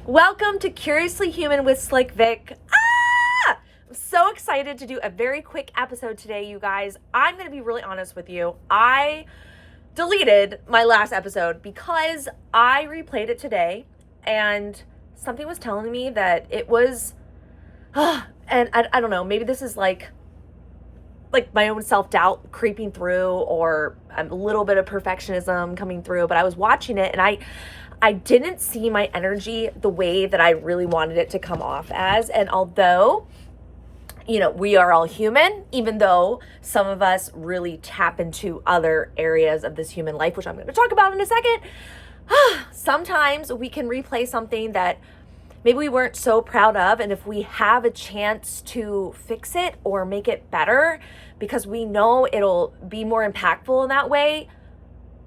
Welcome to Curiously Human with Slick Vick. I'm so excited to do a very quick episode today, you guys. I'm going to be really honest with you. I deleted my last episode because I replayed it today and something was telling me that it was, and I don't know, maybe this is like my own self-doubt creeping through or a little bit of perfectionism coming through, but I was watching it and I didn't see my energy the way that I really wanted it to come off as. And although, we are all human, even though some of us really tap into other areas of this human life, which I'm going to talk about in a second, sometimes we can replay something that maybe we weren't so proud of. And if we have a chance to fix it or make it better, because we know it'll be more impactful in that way,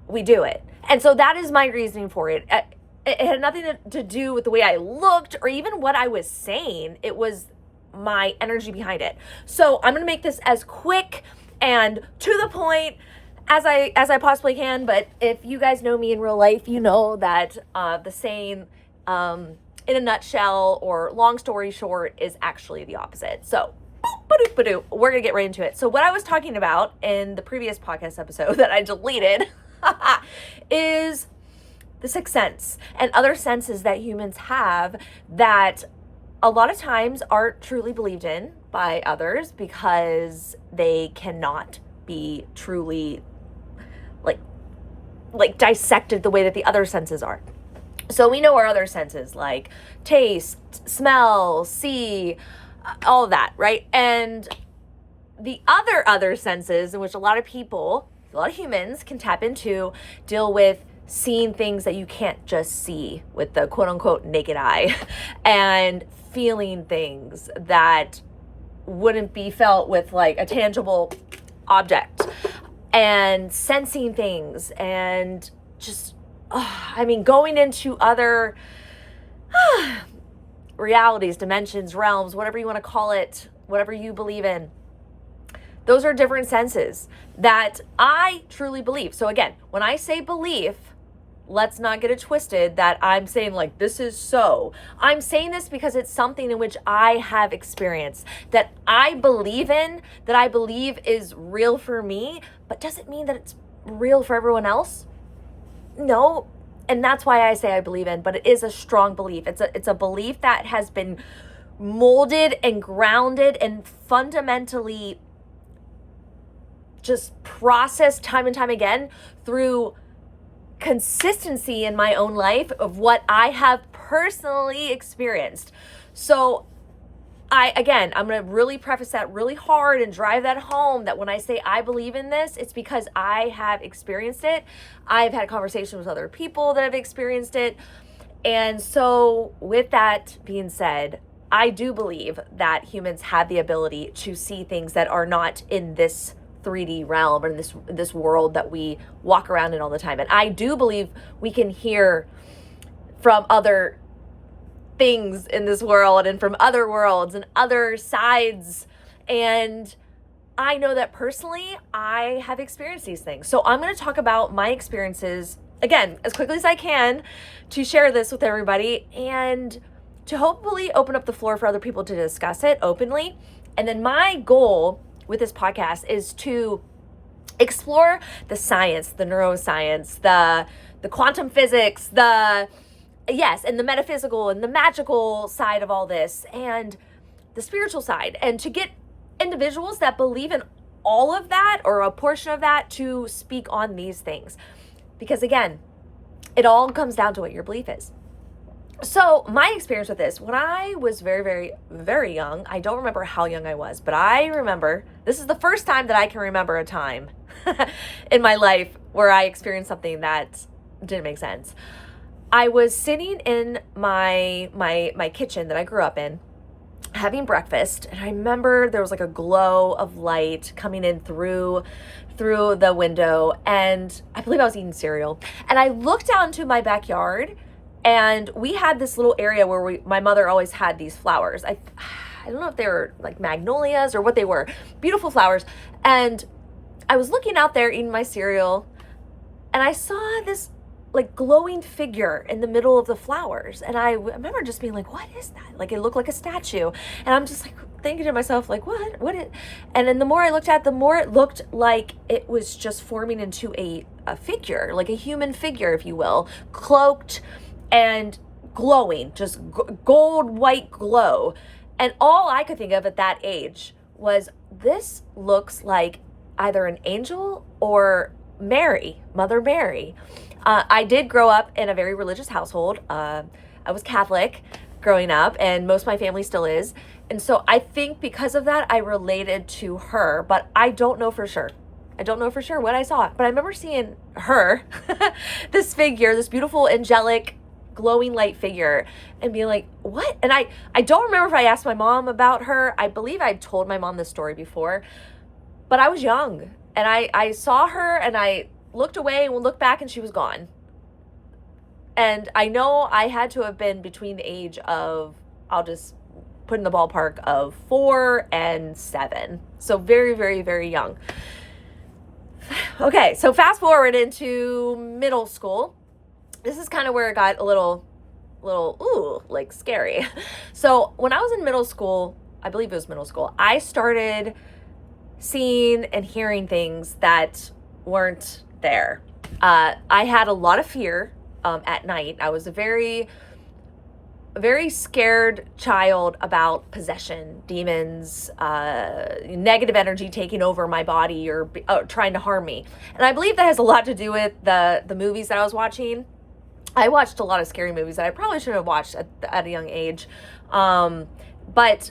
we do it. And so that is my reasoning for it. It had nothing to do with the way I looked or even what I was saying. It was my energy behind it. So I'm going to make this as quick and to the point as I possibly can. But if you guys know me in real life, you know that the saying in a nutshell or long story short is actually the opposite. So we're going to get right into it. So what I was talking about in the previous podcast episode that I deleted is the sixth sense and other senses that humans have that a lot of times aren't truly believed in by others because they cannot be truly like dissected the way that the other senses are. So we know our other senses like taste, smell, see, all of that, right? And the other senses in which a lot of humans can tap into deal with seeing things that you can't just see with the quote unquote naked eye and feeling things that wouldn't be felt with like a tangible object and sensing things and just, going into other realities, dimensions, realms, whatever you want to call it, whatever you believe in. Those are different senses that I truly believe. So again, when I say belief, let's not get it twisted that I'm saying like, this is so. I'm saying this because it's something in which I have experienced, that I believe in, that I believe is real for me, but does it mean that it's real for everyone else? No. And that's why I say I believe in, but it is a strong belief. It's a belief that has been molded and grounded and fundamentally just processed time and time again through consistency in my own life of what I have personally experienced. So I'm going to really preface that really hard and drive that home that when I say I believe in this, it's because I have experienced it. I've had conversations with other people that have experienced it. And so with that being said, I do believe that humans have the ability to see things that are not in this 3D realm or in this world that we walk around in all the time. And I do believe we can hear from other things in this world and from other worlds and other sides. And I know that personally, I have experienced these things. So I'm going to talk about my experiences, again, as quickly as I can to share this with everybody and to hopefully open up the floor for other people to discuss it openly. And then my goal with this podcast is to explore the science, the neuroscience, the quantum physics, and the metaphysical and the magical side of all this and the spiritual side, and to get individuals that believe in all of that or a portion of that to speak on these things. Because again, it all comes down to what your belief is. So my experience with this, when I was very, very, very young, I don't remember how young I was, but I remember, this is the first time that I can remember a time in my life where I experienced something that didn't make sense. I was sitting in my kitchen that I grew up in, having breakfast, and I remember there was like a glow of light coming in through the window, and I believe I was eating cereal. And I looked out into my backyard, and we had this little area where my mother always had these flowers. I don't know if they were like magnolias or what they were, beautiful flowers. And I was looking out there eating my cereal, and I saw this like glowing figure in the middle of the flowers. And I remember just being like, what is that? Like, it looked like a statue. And I'm just like thinking to myself, like, what it, and then the more I looked at it, the more it looked like it was just forming into a figure, like a human figure, if you will, cloaked and glowing, just gold white glow. And all I could think of at that age was, this looks like either an angel or Mary, Mother Mary. I did grow up in a very religious household. I was Catholic growing up, and most of my family still is. And so I think because of that, I related to her, but I don't know for sure. I don't know for sure what I saw, but I remember seeing her, this figure, this beautiful angelic glowing light figure, and being like, what? And I don't remember if I asked my mom about her. I believe I told my mom this story before, but I was young, and I saw her, and I looked away and looked back, and she was gone. And I know I had to have been between the age of, I'll just put in the ballpark of 4 and 7. So very, very, very young. Okay, so fast forward into middle school. This is kind of where it got a little, like scary. So when I was in middle school, I believe it was middle school, I started seeing and hearing things that weren't there. I had a lot of fear at night. I was a very, very scared child about possession, demons, negative energy taking over my body or trying to harm me. And I believe that has a lot to do with the movies that I was watching. I watched a lot of scary movies that I probably shouldn't have watched at a young age. But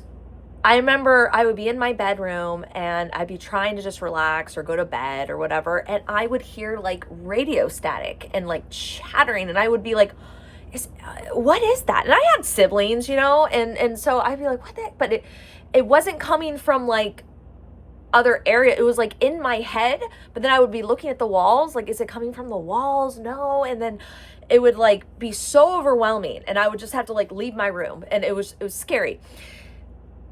I remember I would be in my bedroom and I'd be trying to just relax or go to bed or whatever. And I would hear like radio static and like chattering. And I would be like, what is that? And I had siblings, you know, and so I'd be like, what the heck? But it wasn't coming from like other area. It was like in my head, but then I would be looking at the walls. Like, is it coming from the walls? No. And then it would like be so overwhelming, and I would just have to like leave my room, and it was scary.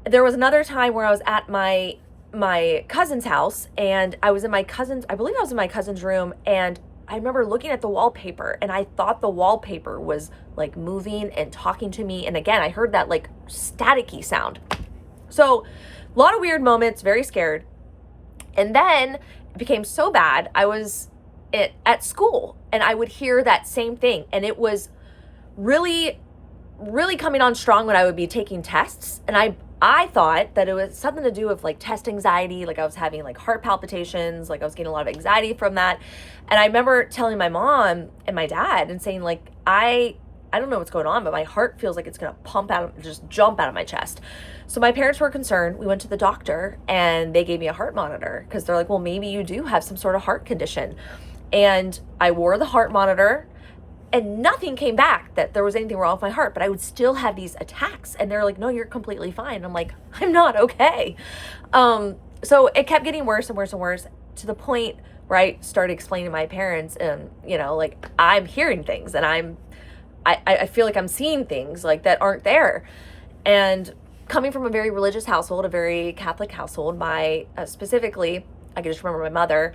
There was another time where I was at my cousin's house, and I believe I was in my cousin's room, and I remember looking at the wallpaper, and I thought the wallpaper was like moving and talking to me. And again, I heard that like staticky sound. So a lot of weird moments, very scared. And then it became so bad. I was at school, and I would hear that same thing. And it was really, really coming on strong when I would be taking tests. And I thought that it was something to do with like test anxiety. Like I was having like heart palpitations, like I was getting a lot of anxiety from that. And I remember telling my mom and my dad and saying like, I don't know what's going on, but my heart feels like it's going to just jump out of my chest. So my parents were concerned. We went to the doctor, and they gave me a heart monitor because they're like, well, maybe you do have some sort of heart condition. And I wore the heart monitor, and nothing came back that there was anything wrong with my heart, but I would still have these attacks. And they're like, no, you're completely fine. I'm like, I'm not okay. So it kept getting worse and worse and worse, to the point where I started explaining to my parents, and you know, like, I'm hearing things, and I feel like I'm seeing things like that aren't there. And coming from a very religious household, a very Catholic household, specifically, I can just remember my mother,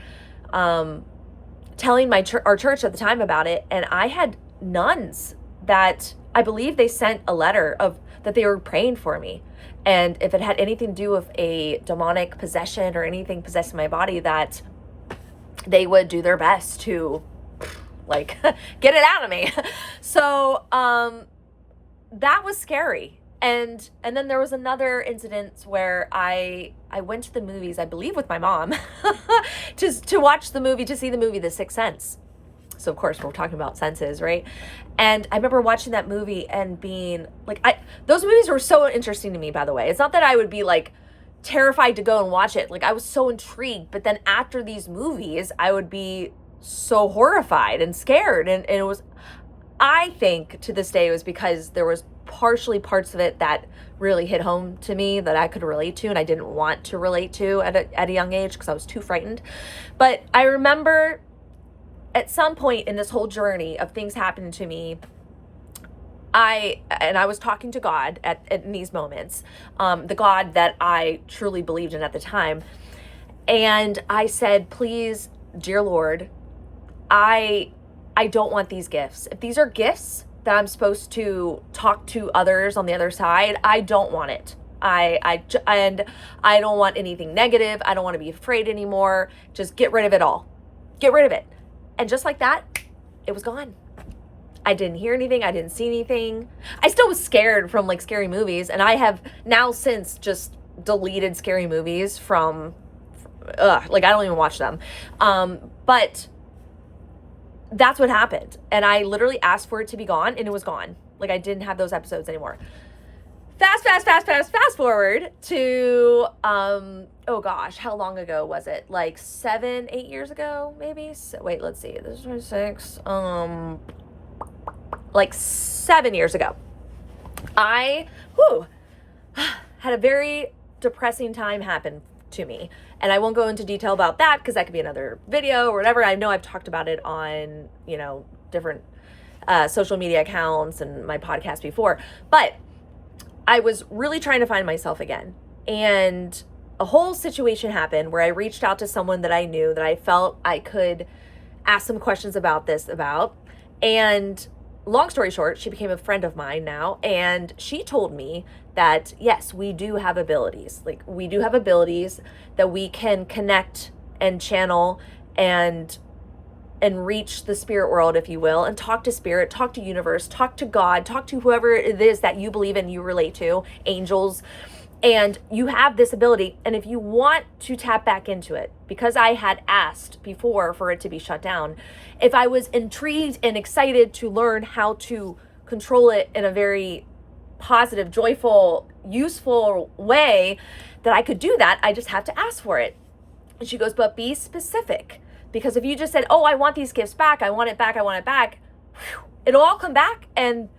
telling our church at the time about it. And I had nuns that I believe they sent a letter that they were praying for me. And if it had anything to do with a demonic possession or anything possessing my body, that they would do their best to like get it out of me. So that was scary. And then there was another incident where I went to the movies, I believe with my mom, to see the movie The Sixth Sense. So of course we're talking about senses, right? And I remember watching that movie and being like, those movies were so interesting to me, by the way. It's not that I would be like terrified to go and watch it. Like, I was so intrigued, but then after these movies, I would be so horrified and scared. And it was, I think to this day, it was because there was partially parts of it that really hit home to me that I could relate to, and I didn't want to relate to at a young age because I was too frightened. But I remember at some point in this whole journey of things happening to me, I was talking to God in these moments, the God that I truly believed in at the time. And I said, please, dear Lord, I I don't want these gifts. If these are gifts that I'm supposed to talk to others on the other side, I don't want it. And I don't want anything negative. I don't want to be afraid anymore. Just get rid of it all. Get rid of it. And just like that, it was gone. I didn't hear anything. I didn't see anything. I still was scared from like scary movies. And I have now since just deleted scary movies from, like I don't even watch them. But that's what happened. And I literally asked for it to be gone and it was gone. Like I didn't have those episodes anymore. Fast forward to, oh gosh, how long ago was it? Like 8 years ago, maybe? So, wait, let's see. This is 26. Like 7 years ago. I had a very depressing time happen to me. And I won't go into detail about that because that could be another video or whatever. I know I've talked about it on, different social media accounts and my podcast before. But I was really trying to find myself again. And a whole situation happened where I reached out to someone that I knew that I felt I could ask some questions about. And long story short, she became a friend of mine now. And she told me that, yes, we do have abilities. Like we do have abilities that we can connect and channel and reach the spirit world, if you will, and talk to spirit, talk to universe, talk to God, talk to whoever it is that you believe in, you relate to, angels, and you have this ability. And if you want to tap back into it, because I had asked before for it to be shut down, if I was intrigued and excited to learn how to control it in a very positive, joyful, useful way, that I could do that, I just have to ask for it. And she goes, but be specific. Because if you just said, oh, I want these gifts back, I want it back, it'll all come back. And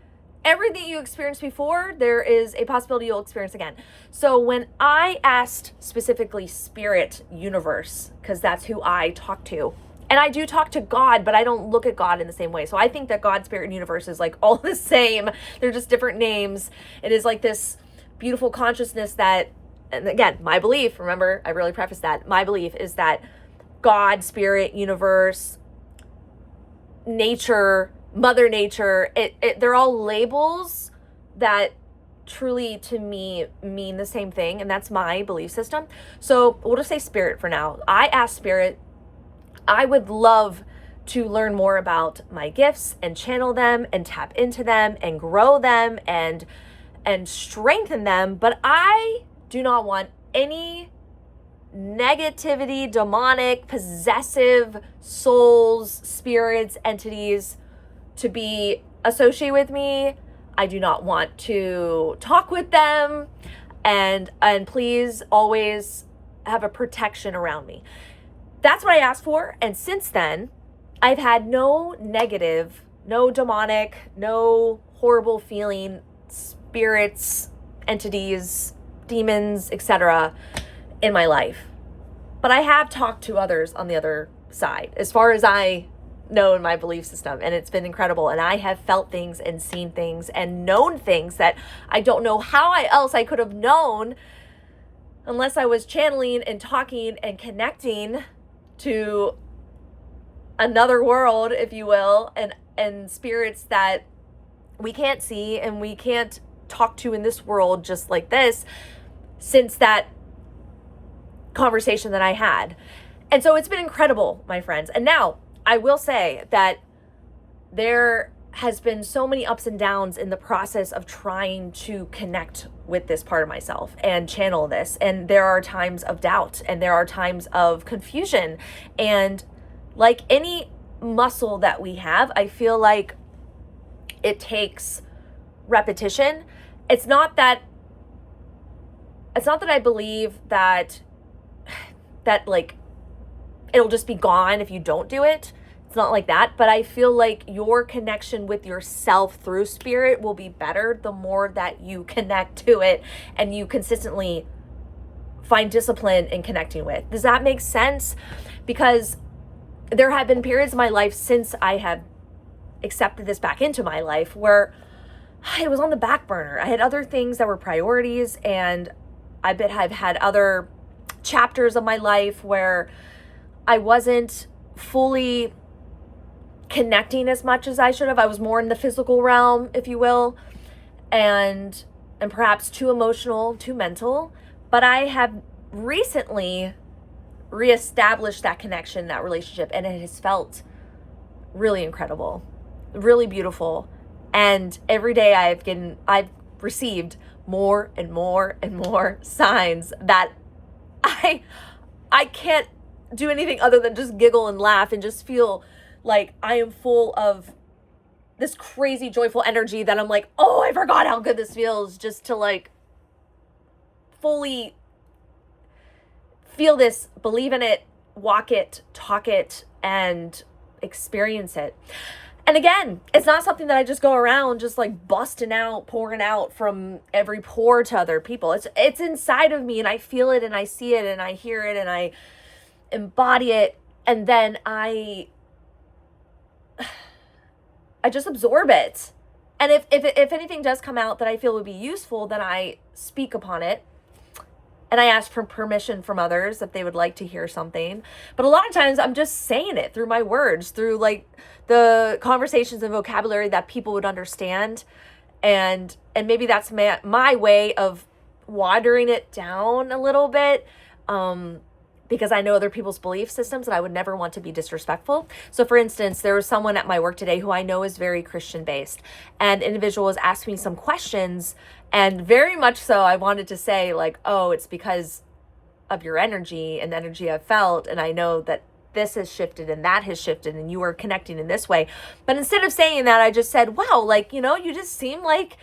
everything you experienced before, there is a possibility you'll experience again. So when I asked specifically spirit, universe, because that's who I talk to, and I do talk to God, but I don't look at God in the same way. So I think that God, spirit, and universe is like all the same. They're just different names. It is like this beautiful consciousness that, and again, my belief, remember, I really preface that, my belief is that God, spirit, universe, nature, Mother Nature, they're all labels that truly to me mean the same thing. And that's my belief system. So we'll just say spirit for now. I asked spirit, I would love to learn more about my gifts and channel them and tap into them and grow them and strengthen them. But I do not want any negativity, demonic, possessive souls, spirits, entities to be associated with me. I do not want to talk with them, and please always have a protection around me. That's what I asked for. And since then, I've had no negative, no demonic, no horrible feeling, spirits, entities, demons, etc. in my life. But I have talked to others on the other side, as far as I know in my belief system, and it's been incredible. And I have felt things and seen things and known things that I don't know how else I could have known unless I was channeling and talking and connecting to another world, if you will, and spirits that we can't see and we can't talk to in this world just like this, since that conversation that I had. And so it's been incredible, my friends. And now I will say that there has been so many ups and downs in the process of trying to connect with this part of myself and channel this. And there are times of doubt and there are times of confusion. And like any muscle that we have, I feel like it takes repetition. It's not that I believe that like it'll just be gone if you don't do it. It's not like that, but I feel like your connection with yourself through spirit will be better the more that you connect to it and you consistently find discipline in connecting with. Does that make sense? Because there have been periods in my life since I have accepted this back into my life where it was on the back burner. I had other things that were priorities, and I've had other chapters of my life where I wasn't fully connecting as much as I should have. I was more in the physical realm, if you will, and perhaps too emotional, too mental. But I have recently reestablished that connection, that relationship, and it has felt really incredible, really beautiful. And every day I've received more and more and more signs that I can't do anything other than just giggle and laugh and just feel like I am full of this crazy joyful energy that I'm like, oh, I forgot how good this feels, just to like fully feel this, believe in it, walk it, talk it, and experience it. And again, it's not something that I just go around just like busting out, pouring out from every pore to other people. It's inside of me, and I feel it, and I see it, and I hear it, and I embody it, and then I just absorb it. And if anything does come out that I feel would be useful, then I speak upon it. And I ask for permission from others if they would like to hear something. But a lot of times I'm just saying it through my words, through like the conversations and vocabulary that people would understand. And maybe that's my way of watering it down a little bit, because I know other people's belief systems and I would never want to be disrespectful. So for instance, there was someone at my work today who I know is very Christian based, and individual was asking me some questions, and very much so I wanted to say like, oh, it's because of your energy and the energy I've felt, and I know that this has shifted and that has shifted and you are connecting in this way. But instead of saying that, I just said, wow, like, you just seem like,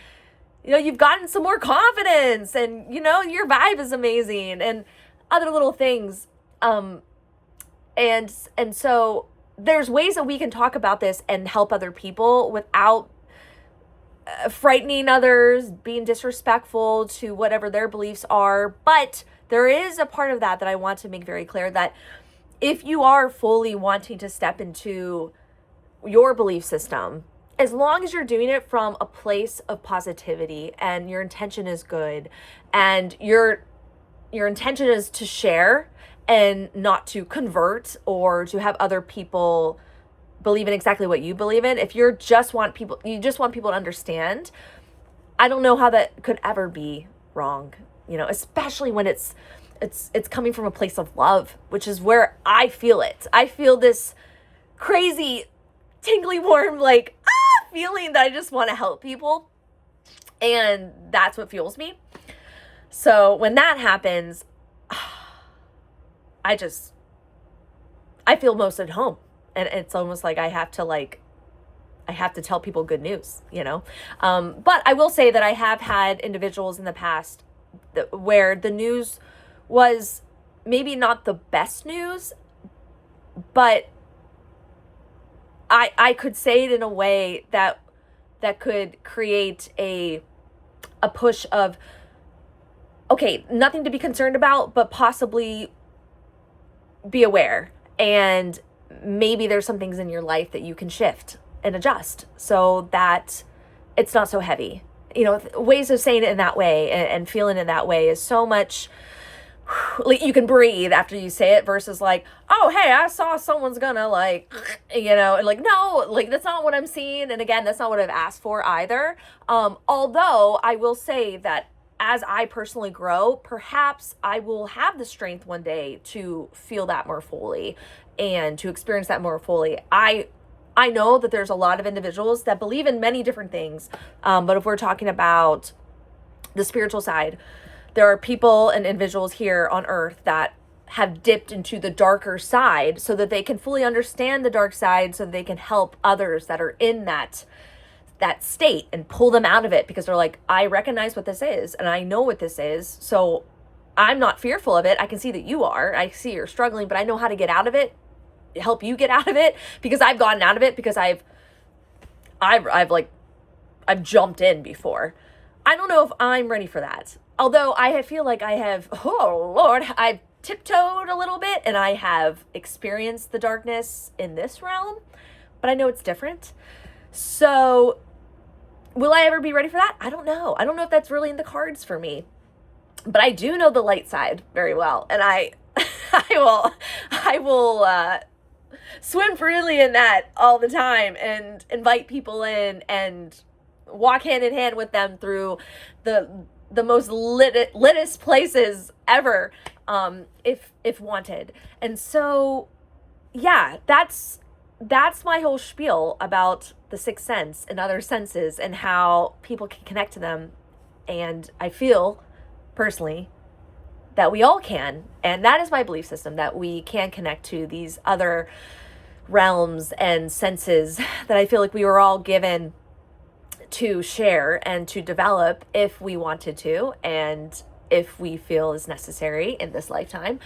you've gotten some more confidence, and, your vibe is amazing, and other little things. And so there's ways that we can talk about this and help other people without frightening others, being disrespectful to whatever their beliefs are. But there is a part of that I want to make very clear, that if you are fully wanting to step into your belief system, as long as you're doing it from a place of positivity and your intention is good, and your intention is to share and not to convert or to have other people believe in exactly what you believe in. If you just want people to understand, I don't know how that could ever be wrong, especially when it's coming from a place of love, which is where I feel it. I feel this crazy, tingly, warm, feeling that I just want to help people. And that's what fuels me. So when that happens, I feel most at home, and it's almost like I have to tell people good news, but I will say that I have had individuals in the past where the news was maybe not the best news, but I could say it in a way that could create a push of, okay, nothing to be concerned about, but possibly be aware, and maybe there's some things in your life that you can shift and adjust so that it's not so heavy. Ways of saying it in that way and feeling it that way is so much, like, you can breathe after you say it versus like, oh, hey, I saw someone's gonna and like, no, like, that's not what I'm seeing. And again, that's not what I've asked for either. Although I will say that as I personally grow, perhaps I will have the strength one day to feel that more fully and to experience that more fully. I know that there's a lot of individuals that believe in many different things. But if we're talking about the spiritual side, there are people and individuals here on earth that have dipped into the darker side so that they can fully understand the dark side, so that they can help others that are in that state and pull them out of it, because they're like, I recognize what this is and I know what this is, so I'm not fearful of it. I can see that you are. I see you're struggling, but I know how to get out of it, help you get out of it, because I've gotten out of it, because I've jumped in before. I don't know if I'm ready for that. Although I feel like I have, oh Lord, I've tiptoed a little bit and I have experienced the darkness in this realm, but I know it's different. So will I ever be ready for that? I don't know. I don't know if that's really in the cards for me, but I do know the light side very well. And I will swim freely in that all the time and invite people in and walk hand in hand with them through the most littest places ever, if wanted. And so, yeah, that's my whole spiel about the sixth sense and other senses and how people can connect to them. And I feel personally that we all can. And that is my belief system, that we can connect to these other realms and senses that I feel like we were all given to share and to develop if we wanted to, and if we feel is necessary in this lifetime.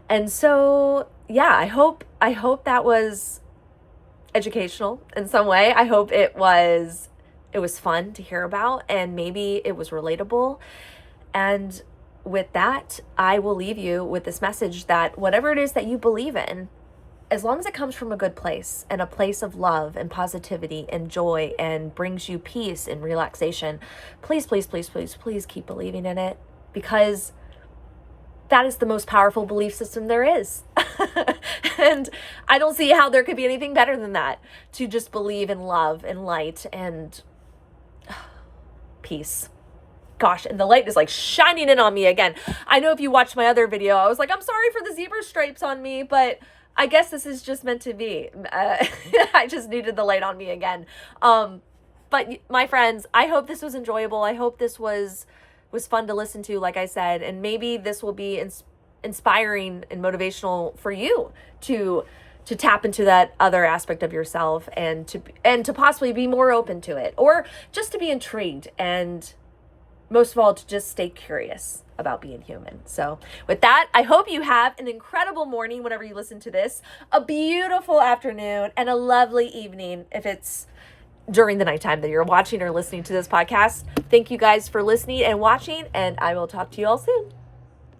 And so, yeah, I hope that was educational in some way. I hope it was fun to hear about, and maybe it was relatable. And with that, I will leave you with this message that whatever it is that you believe in, as long as it comes from a good place and a place of love and positivity and joy and brings you peace and relaxation, please, please, please, please, please keep believing in it, because that is the most powerful belief system there is. And I don't see how there could be anything better than that, to just believe in love and light and peace. Gosh, and the light is like shining in on me again. I know if you watched my other video, I was like, I'm sorry for the zebra stripes on me, but I guess this is just meant to be. I just needed the light on me again. But my friends, I hope this was enjoyable. I hope this was fun to listen to, like I said, and maybe this will be inspiring and motivational for you to tap into that other aspect of yourself, and to possibly be more open to it, or just to be intrigued, and most of all, to just stay curious about being human. So with that, I hope you have an incredible morning whenever you listen to this, a beautiful afternoon, and a lovely evening if it's during the nighttime that you're watching or listening to this podcast. Thank you guys for listening and watching, and I will talk to you all soon.